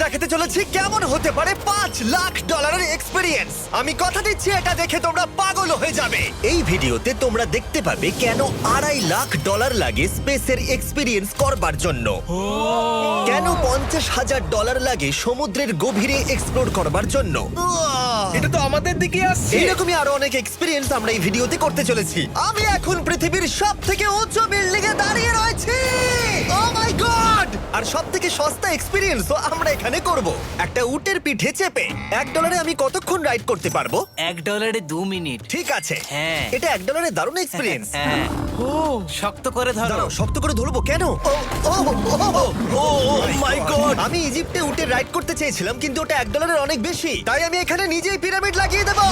দেখাতে চলেছি কেমন হতে পারে $5 লাখ এক্সপিরিয়েন্স। আমি কথা দিচ্ছি এটা দেখে তোমরা পাগল হয়ে যাবে। এই ভিডিওতে তোমরা দেখতে পাবে কেন $2.5 লাখ লাগে স্পেসের এক্সপিরিয়েন্স করবার জন্য, কেন $50,000 লাগে সমুদ্রের গভীরে এক্সপ্লোর করবার জন্য। এটা তো আমাদের দিকে আসছে। এইরকমই আরো অনেক এক্সপিরিয়েন্স আমরা এই ভিডিওতে করতে চলেছি। আমি এখন পৃথিবীর সব থেকে উঁচু বিল্ডিং এ দাঁড়িয়ে রয়েছি। ও মাই গড! আর সব থেকে সস্তা এক্সপিরিয়েন্সও আমরা এখানে করব, একটা উটের পিঠে চেপে। $1 আমি কতক্ষণ রাইড করতে পারবো? $1 2 মিনিট। ঠিক আছে, হ্যাঁ। এটা $1 দারুণ এক্সপিরিয়েন্স। হ্যাঁ। শক্ত করে ধরো। দাঁড়াও, শক্ত করে ধরবো কেন? ও মাই গড! আমি ইজিপ্টে উটে রাইড করতে চেয়েছিলাম, কিন্তু ওটা $1 অনেক বেশি, তাই আমি এখানে নিজেই পিরামিড লাগিয়ে দেবো।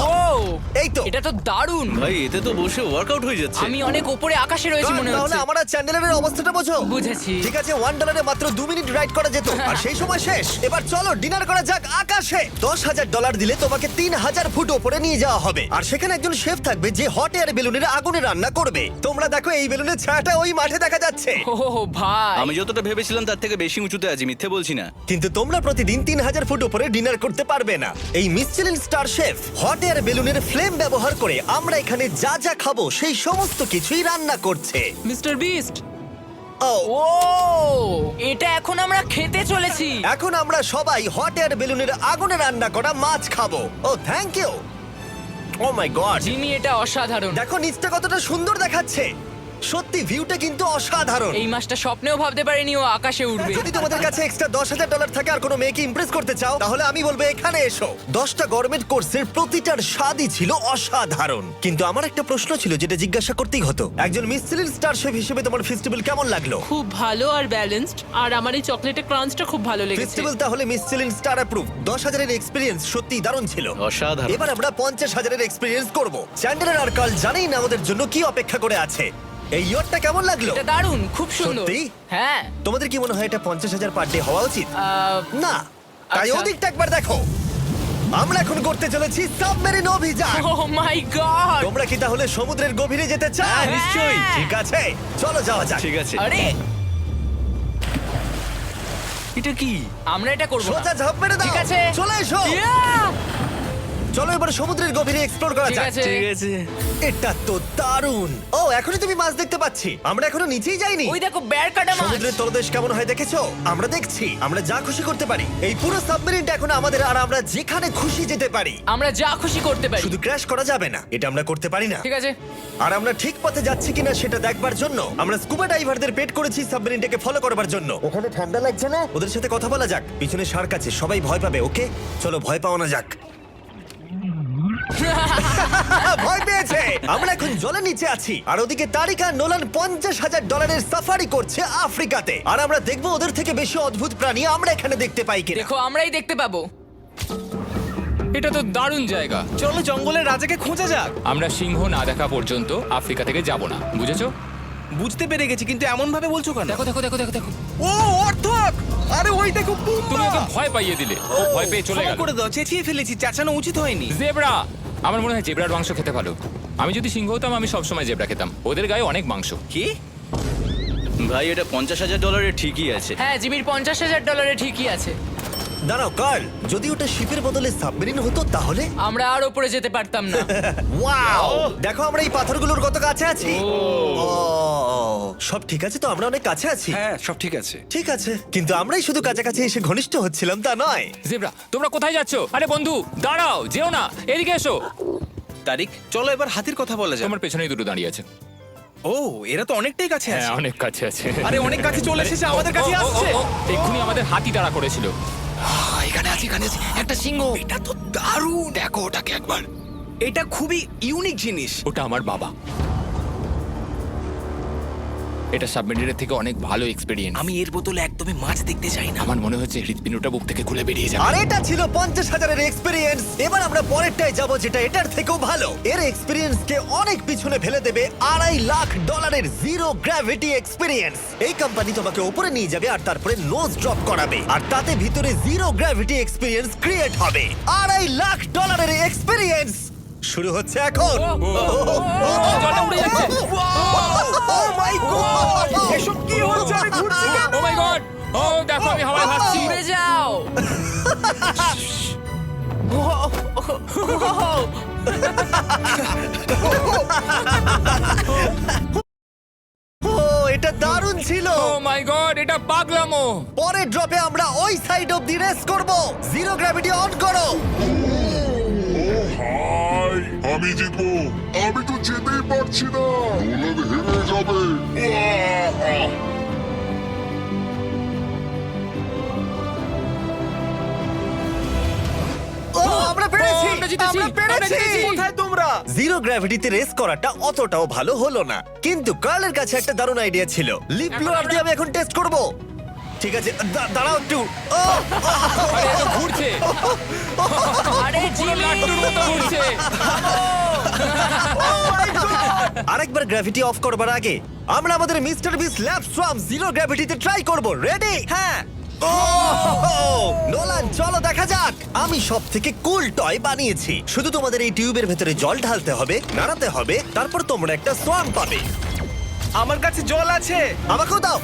এই তো। এটা তো দারুণ। ভাই এতে তো বসে ওয়ার্কআউট হয়ে যাচ্ছে। আমি অনেক উপরে আকাশে রয়েছি মনে তাহলে হচ্ছে। আমার আর চ্যান্ডেলের অবস্থাটা বোঝো। বুঝেছি। ঠিক আছে, $1 মাত্র 2 মিনিট রাইড করা যেত, আর সেই সময় শেষ। এবার চলো ডিনার করা যাক আকাশে। $10,000 দিলে তোমাকে 3,000 ফুট উপরে নিয়ে যাওয়া হবে, আর সেখানে একজন শেফ থাকবে যে হট এয়ার বেলুনের আগুনে রান্না করবে। তোমরা দেখো এই বেলুনের ছায়াটা ওই মাঠে দেখা যাচ্ছে, ও ভাই, আমি যতটা ভেবেছিলাম তার থেকে বেশি উঁচুতে আছি, মিথ্যে বলছি না। কিন্তু তোমরা প্রতিদিন 3,000 ফুট উপরে ডিনার করতে পারবে না। এই Michelin star chef hot air বেলুনের ফ্লেম ব্যবহার করে আমরা এখানে যা যা খাবো সেই সমস্ত কিছুই রান্না করছে। Mister beast. ও ও, এটা এখন আমরা খেতে চলেছি। এখন আমরা সবাই হট এয়ার বেলুনের আগুনে রান্না করা মাছ খাবো। Oh thank you. Oh my god, Jimmy, এটা অসাধারণ। দেখো নিচটা কতটা সুন্দর দেখাচ্ছে। সত্যি ভিউটা কিন্তু অসাধারণ। এই মাসটা স্বপ্নেও ভাবতে পারিনি ও আকাশে উঠবে। যদি তোমাদের কাছে এক্সট্রা $10,000 থাকে আর কোনো মেয়েকে ইমপ্রেস করতে চাও, তাহলে আমি বলবো এখানে এসো। 10টা গরমেট কোর্সের প্রতিটার স্বাদই ছিল অসাধারণ। কিন্তু আমার একটা প্রশ্ন ছিল যেটা জিজ্ঞাসা করতেই হতো, একজন মিশেলিন স্টার শেফ হিসেবে তোমার ফেস্টিভ্যাল কেমন লাগলো? খুব ভালো আর ব্যালেন্সড, আর আমার এই চকলেটের ক্রাঞ্চটা খুব ভালো লেগেছে। ফেস্টিভ্যাল তাহলে মিশেলিন স্টার অ্যাপ্রুভ। 10,000 এক্সপিরিয়েন্স সত্যি দারুণ ছিল। অসাধারণ। এবার আমরা 50,000 এক্সপিরিয়েন্স করব। চ্যান্ডেলার আর কার্ল জানেই না আমাদের জন্য কি অপেক্ষা করে আছে। এই ইয়ারটা কেমন লাগলো? এটা দারুণ, খুব সুন্দর। সত্যি? হ্যাঁ। তোমাদের কি মনে হয় এটা 50,000 পার ডে হওয়া উচিত? না, তাই আচ্ছা। ওদিকটা একবার দেখো। আমরা এখন করতে চলেছি সাবমেরিন অভিযান। ও মাই গড। তোমরা কি তাহলে সমুদ্রের গভীরে যেতে চাও? হ্যাঁ, নিশ্চয়ই। ঠিক আছে, চলো যাওয়া যাক। ঠিক আছে। আরে, এটা কি? আমরা এটা করব না। সোজা ঝাঁপ মেরে দাও। ঠিক আছে। চলে এসো। Yeah! চলো এবার সমুদ্রের গভীরে এক্সপ্লোর করা ঠিক যাক। আছে। ঠিক আছে। এটা তো দারুণ। ও, এখনই তুমি মাছ দেখতে পাচ্ছি। আমরা এখনো নিচেই যাইনি। ওই দেখো, বেড় কাটা মাছ। সমুদ্রের তলদেশ কেমন হয় দেখেছো? আমরা দেখছি, আমরা যা খুশি করতে পারি। এই পুরো সাবমেরিনটা এখন আমাদের, আর আমরা যেখানে খুশি যেতে পারি। আমরা যা খুশি করতে পারি। শুধু ক্র্যাশ করা যাবে না, এটা আমরা করতে পারি না। ঠিক আছে। আর আমরা ঠিক পথে যাচ্ছি কিনা সেটা দেখবার জন্য আমরা স্কুবা ডাইভারদের পেড করেছি সাবমেরিনটাকে ফলো করবার জন্য। ওখানে ঠান্ডা লাগছে না? ওদের সাথে কথা বলা যাক। পিছনে শার্ক আছে, সবাই ভয় পাবে। ওকে, চলো ভয় পাওয়া না যাক। ভয় পেয়েছে। আমরা এখন জলের নিচে আছি, আর ওদিকে তারিকা নোলান $50,000 সাফারি করছে আফ্রিকাতে। আর আমরা দেখবো ওদের থেকে বেশি অদ্ভুত প্রাণী আমরা এখানে দেখতে পাই কিনা। দেখো, আমরাই দেখতে পাবো। এটা তো দারুণ জায়গা। চলো জঙ্গলের রাজাকে খোঁজা যাক। আমরা সিংহ না দেখা পর্যন্ত আফ্রিকা থেকে যাব না, বুঝেছো? বুঝতে পেরে গেছি, কিন্তু এমন ভাবে বলছো কেন? দেখো দেখো দেখো দেখো দেখো, ও অর্থক! আরে ওই দেখো তুমি ওকে ভয় পাইয়ে দিলে, ও ভয় পেয়ে চলে ক্ষমা গেল। করে দাও, চেঁচিয়ে ফেলেছি, চাচানো উচিত হয়নি। জেব্রা, আমার মনে হয় জেব্রার মাংস খেতে ভালো। আমি যদি সিংহ হতাম আমি সবসময় জেব্রা খেতাম, ওদের গায়ে অনেক মাংস। কি? ভাই এটা $50,000 ঠিকই আছে। হ্যাঁ, জিমির $50,000 ঠিকই আছে। দাঁড়াও কার্ল, যদি ওটা শিপের বদলে সাবমেরিন হতো তাহলে? আমরা আর উপরে যেতে পারতাম না। ওয়াও, দেখো আমরা এই পাথরগুলোর কত কাছে আছি। ও, সব ঠিক আছে তো? আমরা অনেক কাছে আছি। হ্যাঁ সব ঠিক আছে। ঠিক আছে, কিন্তু আমরাই শুধু কাছাকাছি এসে ঘনিষ্ঠ হচ্ছিলাম তা নয়। জেব্রা, তোমরা কোথায় যাচ্ছো? আরে বন্ধু দাঁড়াও, যেও না, এদিকে এসো। তারিক, চলো এবার হাতির কথা বলা যাক। তোমার পেছনেই দুটো দাঁড়িয়ে আছে। ও, এরা তো অনেকটাই কাছে হ্যাঁ, আছে। অনেক কাছে আছে। আরে অনেক কাছে চলে এসেছে, আমাদের কাছে ও, ও, ও, আসছে। ও, এক্ষুনি আমাদের হাতি তাড়া করেছিল। এখানে আছে একটা সিংহ। এটা তো দারুণ। দেখো ওটাকে একবার। এটা খুবই ইউনিক জিনিস। ওটা আমার বাবা। এটা সাবমেরিনের থেকে অনেক ভালো এক্সপেরিয়েন্স। আমি এর বোতলে একদমই মাছ দেখতে চাই না। আমার মনে হচ্ছে হৃৎপিণ্ডটা বুক থেকে খুলে বেরিয়ে যাবে। আর এটা ছিল 50,000 এক্সপিরিয়েন্স। এবার আমরা পরেরটায় যাব যেটা এটার থেকেও ভালো। এর এক্সপিরিয়েন্স কে অনেক পিছনে ফেলে দেবে $2.5 লাখ জিরো গ্র্যাভিটি এক্সপিরিয়েন্স। এই কোম্পানি তোমাকে উপরে নিয়ে যাবে আর তারপরে নোজ ড্রপ করাবে, আর তাতে ভিতরে জিরো গ্র্যাভিটি এক্সপিরিয়েন্স ক্রিয়েট হবে। $2.5 এক্সপিরিয়েন্স শুরু হচ্ছে এখন। জলটা উড়ে যাচ্ছে। Oh my God! এসব কি হচ্ছে? আমি ঘুরছি কেন? ও মাই গড! ও দেখো আমি হাওয়ায় ভাসছি। উড়ে যাও। ও এটা দারুণ ছিল। ও মাই গড, এটা পাগলামো। পরের ড্রপে আমরা ওই সাইড অফ দি রেস করব। জিরো গ্র্যাভিটি অন করো। হাই, আমি জিতবো। আমি তো যেতেই পারছি না, নোলান হেরে যাবে। আহ! ও আমরা পেরেছি, আমরা জিতেছি, আমরা আমরা পেরেছি। জিতেছি। কোথায় তোমরা? জিরো গ্র্যাভিটিতে রেস করাটা অতটাও ভালো হলো না, কিন্তু কার্লের কাছে একটা দারুণ আইডিয়া ছিল। লিপ ব্লোয়ার দিয়ে আমি এখন টেস্ট করব। ঠিক আছে, দাঁড়াও একটু। ও, আরে এটা ঘুরছে, আরে পুরো জিমি লাট্টুর মতো ঘুরছে। আরেকবার গ্র্যাভিটি অফ করবার আগে আমরা আমাদের মিস্টার বিস ল্যাব সোয়াম জিরো গ্র্যাভিটিতে ট্রাই করব। রেডি? হ্যাঁ। নোলান চলো দেখা যাক। আমি সব থেকে কুল টয় বানিয়েছি। শুধু তোমাদের এই টিউবের ভেতরে জল ঢালতে হবে, নাড়াতে হবে, তারপর তোমরা একটা সোয়াম পাবে। আমার কাছে জল আছে। আমাকেও দাও।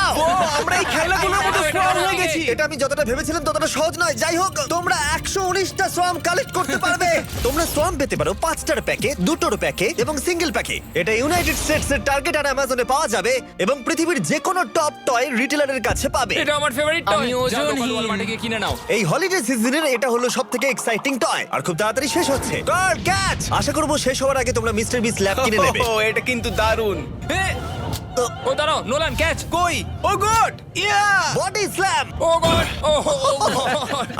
আও! আমরা এই খেলাগুলোর মতো স্ট্রং হয়ে গেছি। এটা আমি যতটা ভেবেছিলাম ততটা সহজ নয়। যাই হোক, তোমরা 119টা সোয়াম কালেক্ট করতে পারবে। তোমরা সোয়াম পেতে পারো 5টার প্যাকে, 2টোর প্যাকে এবং সিঙ্গেল প্যাকে। এটা ইউনাইটেড স্টেটস এর টার্গেট আর অ্যামাজনে পাওয়া যাবে এবং পৃথিবীর যে কোনো টপ টয় রিটেলারের কাছে পাবে। এটা আমার ফেভারিট টয়। আমি ওজনহীন। ওয়ালমার্টে গিয়ে কিনে নাও। এই হলিডে সিজনের এটা হলো সবথেকে এক্সাইটিং টয় আর খুব তাড়াতাড়ি শেষ হচ্ছে। Guard catch! আশা করব শেষ হওয়ার আগে তোমরা মিস্টার বিস ল্যাব কিনে নেবে। ও এটা কিন্তু দারুণ। ও দাঁড়াও, নোলান ক্যাচ। কই? Oh god! Yeah! Body slam! Oh god, oh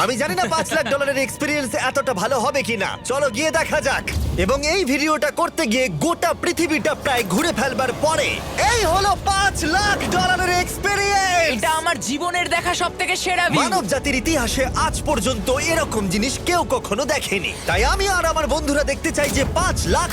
আমি জানি না $5 লাখ এক্সপিরিয়েন্স এতটা ভালো হবে কিনা। চলো গিয়ে দেখা যাক। এবং এই ভিডিওটা করতে গিয়ে গোটা পৃথিবীটা প্রায় ঘুরে ফেলবার পরে এই হলো $5 লাখ এক্সপিরিয়েন্স। এটা আমার জীবনের দেখা সবথেকে সেরা ভিউ। মানব জাতির ইতিহাসে আজ পর্যন্ত এরকম জিনিস কেউ কখনো দেখেনি। তাই আমি আর আমার বন্ধুরা দেখতে চাই যে $5 লাখ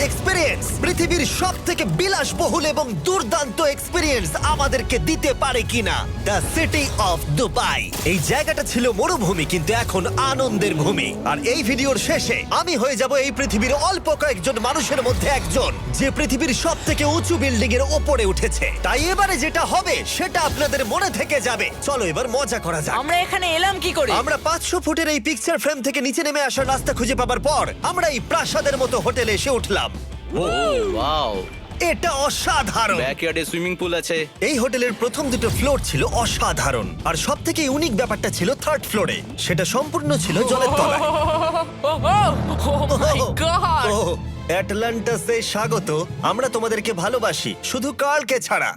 এক্সপিরিয়েন্স পৃথিবীর সব থেকে বিলাসবহুল এবং দুর্দান্ত এক্সপিরিয়েন্স আমাদেরকে দিতে পারে কিনা। The city of Dubai. এই জায়গাটা ছিল মরুভূমি, কিন্তু এখন আনন্দের ভূমি। আর এই ভিডিওর শেষে আমি হয়ে যাব এই পৃথিবীর অল্প কয়েকজন মানুষের মধ্যে একজন, যে পৃথিবীর সব থেকে উঁচু বিল্ডিং এর ওপরে উঠেছে। তাই এবারে যেটা হবে সেটা আপনাদের মনে থেকে যাবে। চলো এবার মজা করা যাক। আমরা এখানে এলাম কি করে? আমরা 500 ফুটের এই পিকচার ফ্রেম থেকে নিচে নেমে আসার রাস্তা খুঁজে পাবার পর আমরা এই প্রাসাদের মতো হোটেলে এসে উঠলাম। ও ওয়াও, এটা অসাধারণ। ব্যাকইয়ার্ডে সুইমিং পুল আছে। এই হোটেলের প্রথম দুটো ফ্লোর ছিল অসাধারণ, আর সব থেকে ইউনিক ব্যাপারটা ছিল থার্ড ফ্লোরে। সেটা সম্পূর্ণ ছিল জলের তলায়। ও মাই গড! ও অ্যাটলান্টাসে স্বাগত। আমরা তোমাদেরকে ভালোবাসি, শুধু কার্লকে ছাড়া।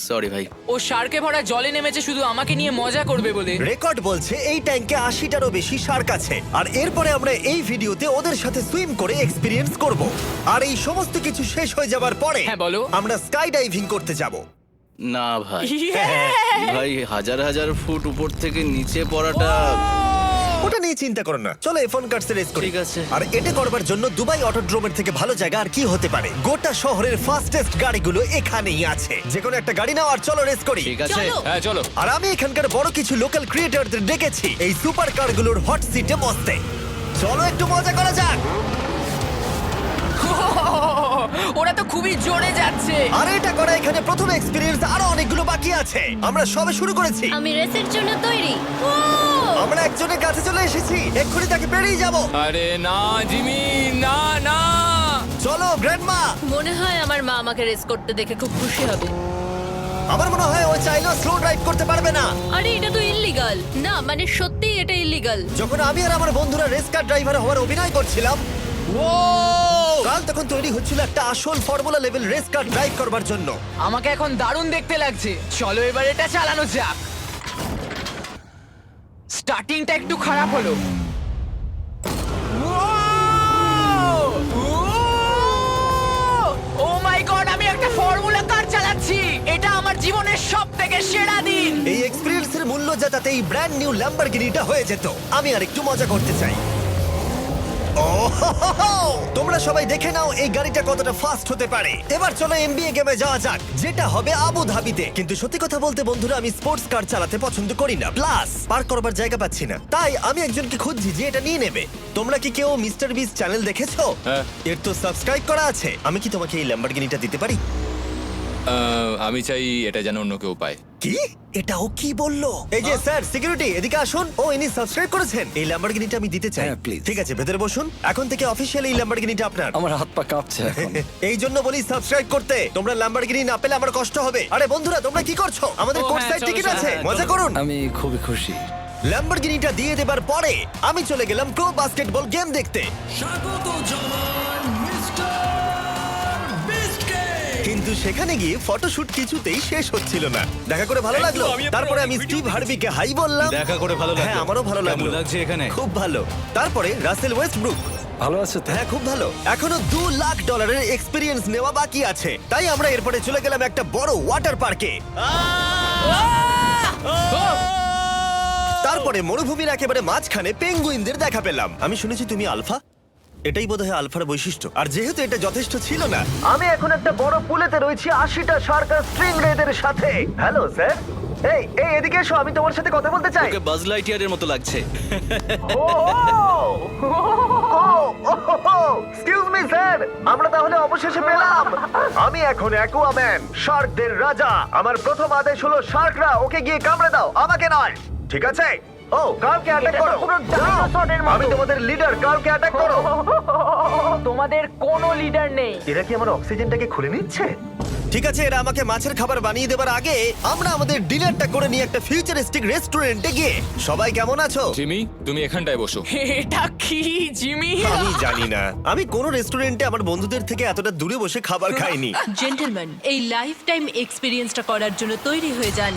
সরি ভাই। ও শার্কে ভরা জলে নেমেছে শুধু আমাকে নিয়ে মজা করবে বলে। রেকর্ড বলছে এই ট্যাঙ্কে 80টারও বেশি শার্ক আছে। আর এরপরে আমরা এই ভিডিওতে ওদের সাথে সুইম করে এক্সপিরিয়েন্স করব। আর এই সমস্ত কিছু শেষ হয়ে যাবার পরে হ্যাঁ, বলো। আমরা স্কাই ডাইভিং করতে যাব। না ভাই, হ্যাঁ। ভাই হাজার হাজার ফুট উপর থেকে নিচে পড়াটা। ওটা নিয়ে চিন্তা করো না, চলো ফোন কার্ডস রেস করি। ঠিক আছে। আর এটা করবার জন্য দুবাই অটোড্রোমের থেকে ভালো জায়গা আর কি হতে পারে। গোটা শহরের ফাস্টেস্ট গাড়িগুলো এখানেই আছে। যে কোনো একটা গাড়ি নাও আর চলো রেস করি। ঠিক আছে। হ্যাঁ চলো। আর আমি এখানকার বড় কিছু লোকাল ক্রিয়েটরদের ডেকেছি এই সুপার কারগুলোর হট সিটে বসতে। চলো একটু মজা করা যাক। ওরা তো খুবই জোরে যাচ্ছে। আর এটা করা এখানে প্রথম এক্সপিরিয়েন্স, আরো অনেকগুলো বাকি আছে। আমরা সবে শুরু করেছি। আমি রেসের জন্য তৈরি। ও! আমরা একজনের কাছে চলে এসেছি, এক্ষুনি তাকে পেরিয়ে যাব। আরে না জিমি, না না। চলো গ্র্যান্ডমা। মনে হয় আমার মা আমাকে রেস করতে দেখে খুব খুশি হবে। আমার মনে হয় ও চাইলেও স্লো ড্রাইভ করতে পারবে না। আরে এটা তো ইল্লিগাল। না মানে সত্যিই এটা ইল্লিগাল। যখন আমি আর আমার বন্ধুরা রেস কার ড্রাইভার হওয়ার অভিনয় করছিলাম, কাল তখন তৈরি হচ্ছিল একটা আসল formula level race car drive করবার জন্য। আমাকে এখন দারুণ দেখতে লাগছে। চলো এবার এটা চালানো যাক। স্টার্টিংটা একটু খারাপ হলো। ও মাই গড, আমি একটা ফর্মুলা কার চালাচ্ছি। এটা আমার জীবনের সবথেকে সেরা দিন। এই এক্সপেরিয়েন্সের মূল্য যা তাতে এই ব্র্যান্ড নিউ ল্যাম্বরগিনিটা হয়ে যেত। আমি আর একটু মজা করতে চাই। তোমরা সবাই দেখে নাও এই গাড়িটা কতটা ফাস্ট হতে পারে। এবার চলো এমবিএ গেমে যাওয়া যাক, যেটা হবে আবু ধাবিতে। কিন্তু সত্যি কথা বলতে বন্ধুরা, আমি স্পোর্টস কার চালাতে পছন্দ করি না, প্লাস পার্ক করবার জায়গা পাচ্ছি না। তাই আমি একজনকে খুঁজছি যে এটা নিয়ে নেবে। তোমরা কি কেউ মিস্টার বিস চ্যানেল দেখেছো? হ্যাঁ। এর তো সাবস্ক্রাইব করা আছে। আমি কি তোমাকে এই ল্যাম্বরগিনিটা দিতে পারি? আমি চাই এটা যেন অন্য কেউ পায়। কি এটা ও কি বললো? এই যে স্যার সিকিউরিটি এদিকে আসুন। ও ইনি সাবস্ক্রাইব করেছেন। এই ল্যাম্বরগিনিটা আমি দিতে চাই। হ্যাঁ, please. ঠিক আছে, ভেতরে বসুন। এখন থেকে অফিশিয়ালি এই ল্যাম্বরগিনিটা আপনার। আমার হাত পা কাঁপছে এখন। এই জন্য বলি সাবস্ক্রাইব করতে। তোমরা ল্যাম্বরগিনি না পেলে আমার কষ্ট হবে। আরে বন্ধুরা তোমরা কি করছো? আমাদের ও, কোর্স হ্যাঁ, সাইড চলো, টিকিট চলো, আছে, হ্যাঁ, মজা চলো। করুন। আমি খুবই খুশি। ল্যাম্বরগিনিটা দিয়ে দেবার পরে আমি চলে গেলাম প্রো বাস্কেটবল গেম দেখতে। কিন্তু সেখানে গিয়ে ফটোশুট কিছুতেই শেষ হচ্ছিল না। দেখা করে ভালো লাগলো। তারপরে আমি স্টিভ হার্বিকে হাই বললাম। দেখা করে ভালো লাগলো। হ্যাঁ আমারও ভালো লাগলো। কেমন লাগছে এখানে? খুব ভালো। তারপরে রাসেল ওয়েস্টব্রুক। ভালো আছে তো? হ্যাঁ খুব ভালো। এখনো $2 লাখ এক্সপিরিয়েন্স নেওয়া বাকি আছে। তাই আমরা এরপরে চলে গেলাম একটা বড় ওয়াটার পার্কে। তারপরে মরুভূমির একেবারে মাঝখানে পেঙ্গুইনদের দেখা পেলাম। আমি শুনেছি তুমি আলফা। এটাই বোধহয় আলফার বৈশিষ্ট্য। আর যেহেতু এটা যথেষ্ট ছিল না, আমি এখন একটা বড় পুলেতে রয়েছি 80টা সার্কাস স্ট্রিং রেদের সাথে। Hello sir. এই এই এদিকে এসো, আমি তোমার সাথে কথা বলতে চাই। ওকে বাজ লাইটিয়ারের মতো লাগছে। এক্সকিউজ মি স্যার, আমরা তাহলে অবশেষে পেলাম। আমি এখন অ্যাকুয়াম্যান, শার্কদের রাজা। আমার প্রথম আদেশ হলো শার্করা ওকে গিয়ে কামড়ে দাও, আমাকে নয়। ঠিক আছে? ও কার্লকে অ্যাটাক করো। আমি তোমাদের লিডার, কার্লকে অ্যাটাক করো। তোমাদের কোনো লিডার নেই। এরা কি আমার অক্সিজেনটাকে খুলে নিচ্ছে? ঠিক আছে, এরা আমাকে মাছের খাবার বানিয়ে দেবার আগে আমরা আমাদের ডিনারটা করে নিয়ে একটা ফিউচারিস্টিক রেস্টুরেন্টে গিয়ে। সবাই কেমন আছো? জিমি তুমি এখানটায় বসো। এটা কি জিমি? আমি জানি না, আমি কোন রেস্টুরেন্টে আমার বন্ধুদের থেকে এতটা দূরে বসে খাবার খাইনি। জেন্টলম্যান, এই লাইফ টাইম এক্সপিরিয়েন্সটা করার জন্য তৈরি হয়ে যান।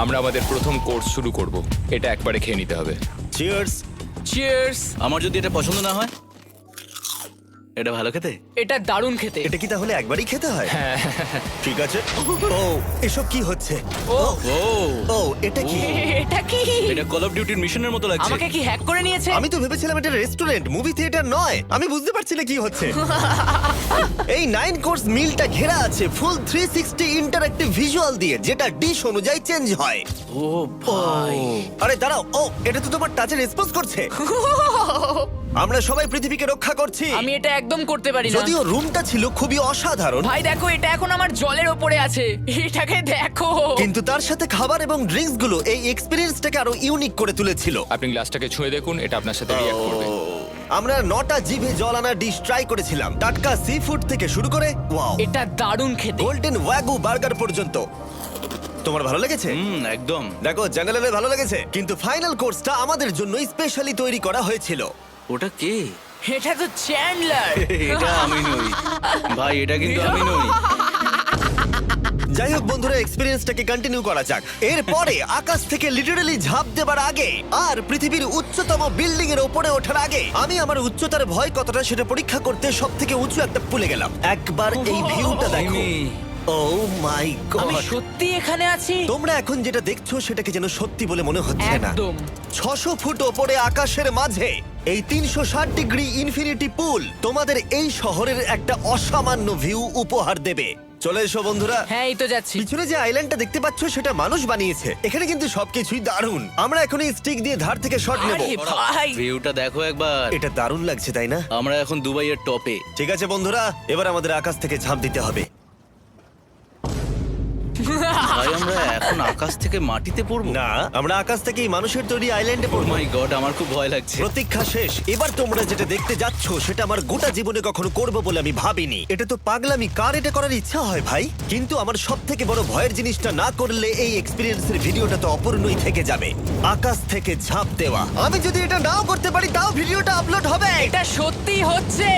আমরা আমাদের প্রথম কোর্স শুরু করব। এটা একবারে খেয়ে নিতে হবে। চিয়ার্স। চিয়ার্স। আমার যদি এটা পছন্দ না হয়? এটা ভালো খেতে? এটা দারুণ খেতে। এটা কি তাহলে একবারই খেতে হয়? ঠিক আছে। ও এসব কি হচ্ছে? ও ও এটা কি? এটা কি? এটা কল অফ ডিউটির মিশনের মতো লাগছে। আমাকে কি হ্যাক করে নিয়েছে? আমি তো ভেবেছিলাম এটা রেস্টুরেন্ট, মুভি থিয়েটার নয়। আমি বুঝতে পারছি না কি হচ্ছে। এই 9 কোর্স মিলটা ঘেরা আছে ফুল 360 ইন্টারঅ্যাক্টিভ ভিজুয়াল দিয়ে, যেটা ডিশ অনুযায়ী চেঞ্জ হয়। ও ভাই, আরে দাঁড়াও, ও এটা তো তোমার টাচে রেসপন্স করছে। আমরা সবাই পৃথিবীকে রক্ষা করছি। আমি এটা একদম করতে পারি না। যদিও রুমটা ছিল খুবই অসাধারণ, ভাই দেখো, এটা এখন আমার জলের ওপরে আছে। এটাকে দেখো। কিন্তু তার সাথে খাবার এবং ড্রিঙ্কস গুলো এই এক্সপেরিয়েন্সটাকে আরো ইউনিক করে তুলেছিল। আপনি গ্লাসটাকে ছুঁয়ে দেখুন, এটা আপনার সাথে রিঅ্যাক্ট করবে। আমরা 9টা জিভে জল আনা ডিশ ট্রাই করেছিলাম, টাটকা সি ফুড থেকে শুরু করে ওয়াও এটা দারুণ খেতে। গোল্ডেন ওয়াগু বার্গার পর্যন্ত। তোমার ভালো লেগেছে? একদম। দেখো জঙ্গলের ভালো লেগেছে, কিন্তু ফাইনাল কোর্সটা আমাদের জন্য স্পেশালি তৈরি করা হয়েছিল। ওটা কে? এটা তো চ্যান্ডলার। এটা আমি নই ভাই, এটা কিন্তু আমি নই। যাই হোক বন্ধুরা, এক্সপেরিয়েন্সটাকে কন্টিনিউ করা যাক। এরপরে আকাশ থেকে লিটারালি ঝাঁপ দেবার আগে আর পৃথিবীর উচ্চতম বিল্ডিং এর উপরে ওঠার আগে আমি আমার উচ্চতার ভয় কতটা সেটা পরীক্ষা করতে সব থেকে উঁচু একটা পুলে গেলাম। একবার এই ভিউটা দেখো। ও মাই আমি গড! সত্যি এখানে আছি। তোমরা এখন যেটা দেখছো সেটাকে যেন সত্যি বলে মনে হচ্ছে না। একদম। 600 ফুট ওপরে আকাশের মাঝে এই 360 ডিগ্রি ইনফিনিটি পুল তোমাদের এই শহরের একটা অসামান্য ভিউ উপহার দেবে। চলে এসো বন্ধুরা। হ্যাঁ, এই তো যাচ্ছি। পিছনে যে আইল্যান্ডটা দেখতে পাচ্ছ সেটা মানুষ বানিয়েছে। এখানে কিন্তু সবকিছুই দারুণ। আমরা এখন এই স্টিক দিয়ে ধার থেকে শট নেব। আরে ভাই, ভিউটা দেখো একবার। এটা দারুণ লাগছে তাই না? আমরা এখন দুবাইয়ের টপে। ঠিক আছে বন্ধুরা, এবার আমাদের আকাশ থেকে ঝাঁপ দিতে হবে। ভাই আমরা এখন আকাশ থেকে মাটিতে পড়বো? না, আমরা আকাশ থেকেই মানুষের তৈরি আইল্যান্ডে ও পড়বো। মাই গড, আমার খুব ভয় লাগছে। প্রতীক্ষা শেষ। এবার তোমরা যেটা দেখতে যাচ্ছ সেটা আমার গোটা জীবনে কখনো করবো বলে আমি ভাবিনি। এটা তো পাগলামি, কার এটা করার ইচ্ছা হয় ভাই? কিন্তু আমার সব থেকে বড় ভয়ের জিনিসটা না করলে এই এক্সপিরিয়েন্সের ভিডিওটা তো অপূর্ণই থেকে যাবে। আকাশ থেকে ঝাঁপ দেওয়া। আমি যদি এটা নাও করতে পারি তাও ভিডিওটা আপলোড হবে। এটা সত্যি হচ্ছে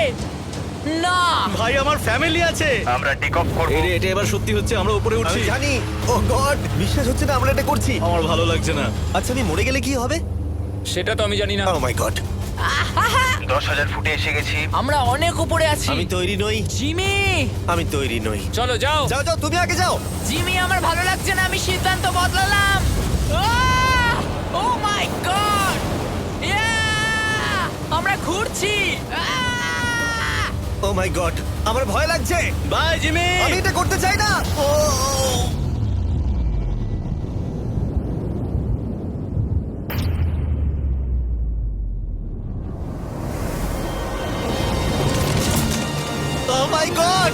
না। ভাই আমার ফ্যামিলি আছে। আমরা টেক অফ করব। এটা এবার সত্যি হচ্ছে, আমরা উপরে উঠছি। আমি জানি। ও গড, বিশ্বাস হচ্ছে না আমরা এটা করছি। আমার ভালো লাগছে না। আচ্ছা আমি মরে গেলে কি হবে? সেটা তো আমি জানি না। ও মাই গড। 10,000 ফুটে এসে গেছি। আমরা অনেক উপরে আছি। আমি তৈরি নই। জিমি, আমি তৈরি নই। চলো যাও। যাও যাও, তুমি আগে যাও। জিমি, আমার ভালো লাগছে না। আমি সিদ্ধান্ত বদলালাম। ও মাই গড! আমরা ঘুরছি। ও মাই গড, আমার ভয় লাগছে। Bye Jimmy. আমি এটা করতে চাই না। ও মাই গড,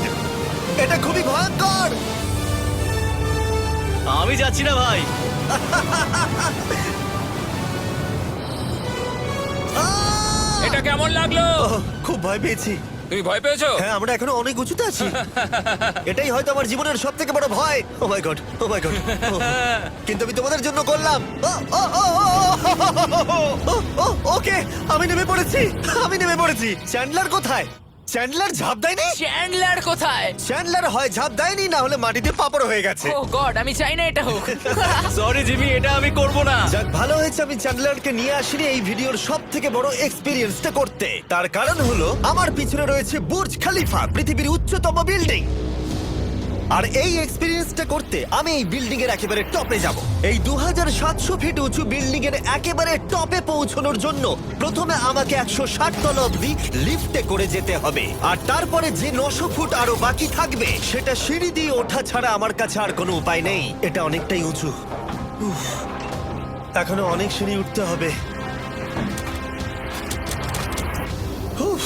এটা খুবই ভয়ঙ্কর। পাচ্ছি না ভাই। এটা কেমন লাগলো? ওহ, খুব ভয় পেয়েছি। তুমি ভয় পেয়েছো? হ্যাঁ, আমরা এখনো অনেক উঁচুতে আছি। এটাই হয়তো আমার জীবনের সব থেকে বড় ভয়। ও my god, O my god. কিন্তু আমি তোমাদের জন্য করলাম। ওকে, আমি নেমে পড়েছি। চ্যান্ডলার কোথায়? চ্যান্ডলার ঝাঁপ দেয়নি? চ্যান্ডলার কোথায়? চ্যান্ডলার হয় ঝাঁপ দেয়নি, না হলে মাটিতে পাপড় হয়ে গেছে। ও গড, আমি চাই না এটা হোক। সরি জিমি, এটা আমি করব না। যাক, ভালো হয়েছে আমি চ্যান্ডলারকে নিয়ে আসিনি এই ভিডিওর সব থেকে বড় এক্সপিরিয়েন্সটা করতে। তার কারণ হলো আমার পিছনে রয়েছে বুর্জ খলিফা, পৃথিবীর উচ্চতম বিল্ডিং। আর এই এক্সপিরিয়েন্সটা করতে আমি এই বিল্ডিং এর একেবারে টপে যাব। এই 2700 ফিট উঁচু বিল্ডিং এর একেবারে টপে পৌঁছানোর জন্য প্রথমে আমাকে 160 তলা অব্দি লিফটে করে যেতে হবে, আর তারপরে যে 900 ফুট আরো বাকি থাকবে সেটা সিঁড়ি দিয়ে ওঠা ছাড়া আমার কাছে আর কোনো উপায় নেই। এটা অনেকটাই উঁচু। উফ, এখনো অনেক সিঁড়ি উঠতে হবে। উফ,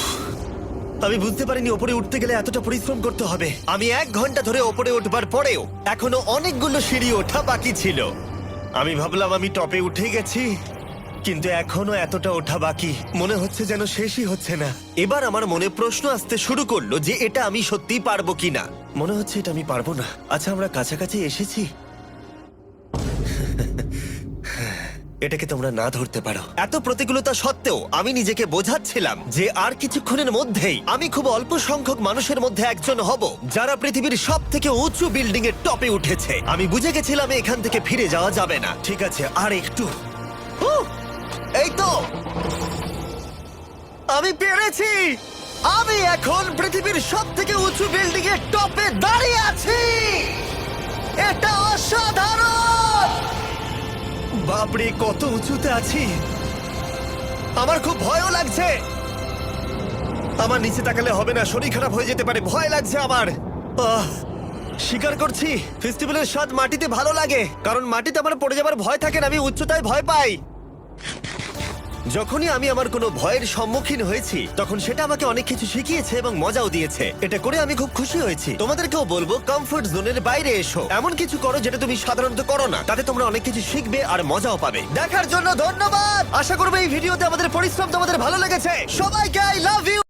আমি বুঝতে পারিনি ওপরে উঠতে গেলে এতটা পরিশ্রম করতে হবে। আমি 1 ঘন্টা ধরে ওপরে উঠবার পরেও এখনো অনেকগুলো সিঁড়ি ওঠা বাকি ছিল। আমি ভাবলাম আমি টপে উঠে গেছি, কিন্তু এখনো এতটা ওঠা বাকি। মনে হচ্ছে যেন শেষই হচ্ছে না। এবার আমার মনে প্রশ্ন আসতে শুরু করলো যে এটা আমি সত্যিই পারবো কিনা। মনে হচ্ছে এটা আমি পারবো না। আচ্ছা, আমরা কাছাকাছি এসেছি। এটাকে তোমরা না ধরতে পারো। এত প্রতিকূলতা সত্ত্বেও আমি নিজেকে বোঝাচ্ছিলাম যে আর কিছুক্ষণের মধ্যেই আমি খুব অল্প সংখ্যক মানুষের মধ্যে একজন হব যারা পৃথিবীর সব থেকে উঁচু বিল্ডিং এর টপে উঠেছে। আমি বুঝে গেছিলাম এখান থেকে ফিরে যাওয়া যাবে না। ঠিক আছে, আর একটু। উহ, এই তো, আমি পেরেছি। আমি এখন পৃথিবীর সব থেকে উঁচু বিল্ডিং এর টপে দাঁড়িয়ে আছি। এটা অসাধারণ। বাপরে, কত উঁচুতে আছি! আমার খুব ভয়ও লাগছে। আমার নিচে তাকালে হবে না, শরীর খারাপ হয়ে যেতে পারে। ভয় লাগছে আমার। স্বীকার করছি, ফেস্টিভ্যালের স্বাদ মাটিতে ভালো লাগে, কারণ মাটিতে আমার পড়ে যাবার ভয় থাকে না। আমি উচ্চতায় ভয় পাই। যখনই আমি আমার কোনো ভয়ের সম্মুখীন হয়েছি তখন সেটা আমাকে অনেক কিছু শিখিয়েছে এবং মজাও দিয়েছে। এটা করে আমি খুব খুশি হয়েছি। তোমাদেরকেও বলবো, কমফোর্ট জোনের বাইরে এসো, এমন কিছু করো যেটা তুমি সাধারণত করো না। তাতে তোমরা অনেক কিছু শিখবে আর মজাও পাবে। দেখার জন্য ধন্যবাদ। আশা করবো এই ভিডিওতে আমাদের পরিশ্রম তোমাদের ভালো লেগেছে। সবাইকে আই লাভ ইউ।